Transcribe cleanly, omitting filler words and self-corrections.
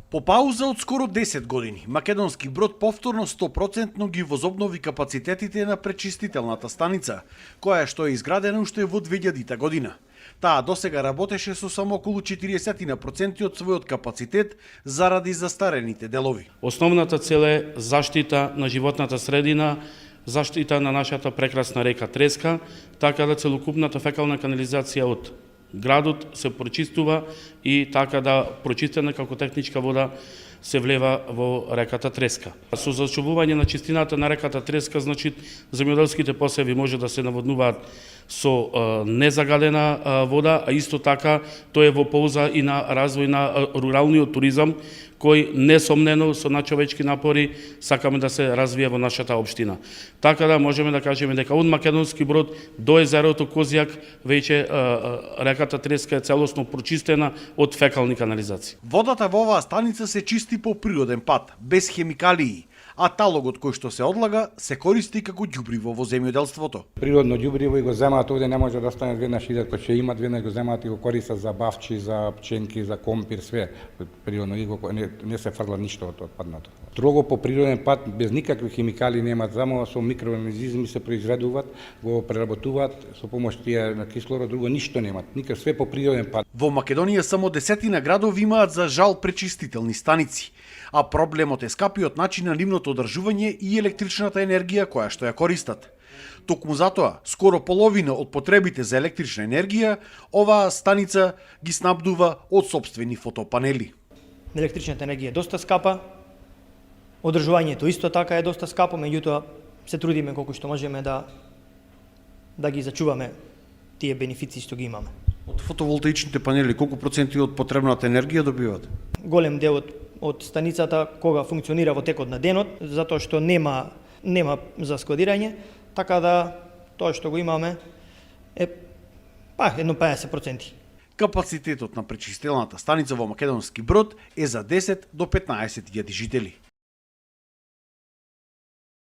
По пауза од скоро 10 години, Македонски брод повторно 100% ги возобнови капацитетите на пречистителната станица, која што е изградена уште во 2000 година. Таа досега работеше со само околу 40% од својот капацитет заради застарените делови. Основната цел е заштита на животната средина, заштита на нашата прекрасна река Треска, така да целокупната фекална канализација од градот се прочистува и така да прочистена како техничка вода се влева во реката Треска. Со зачувување на чистината на реката Треска, значи земјоделските посеви може да се наводнуваат со незагадена вода, а исто така тоа е во полза и на развој на руралниот туризам, кој несомнено со начовечки напори сакаме да се развие во нашата општина. Така да можеме да кажеме дека од Македонски брод до езерото Козјак веќе реката Треска е целосно прочистена од фекални канализации. Водата во оваа станица се чисти по природен пат, без хемикалии, а талогот кој што се одлага се користи како ѓубриво во земјоделството. Природно ѓубриво и го земаат овде, не може да остане веднаш идат, кој ќе имат веднаш го земаат и го користат за бавчи, за пченки, за компир, све природно и го не се фрла ништо од отпадното. Строго по природен пат, без никакви хемикали немаат, само со микроорганизми се произведуваат, го преработуваат со помош тие на кислород, друго ништо немаат, никак све по природен пат. Во Македонија само десетина градови имаат за жал пречистителни станици, а проблемот е скапиот начин на нивното одржување и електричната енергија која што ја користат. Токму затоа, скоро половина од потребите за електрична енергија, оваа станица ги снабдува од сопствени фотопанели. Електричната енергија е доста скапа, одржувањето исто така е доста скапо, меѓутоа се трудиме колку што можеме да ги зачуваме тие бенефиции што ги имаме. Од фотоволтаичните панели колку проценти од потребната енергија добиваат? Голем дел од станицата кога функционира во текот на денот, затоа што нема за складирање, така да тоа што го имаме е едно 50%. Капацитетот на пречистилната станица во Македонски брод е за 10 до 15.000 жители.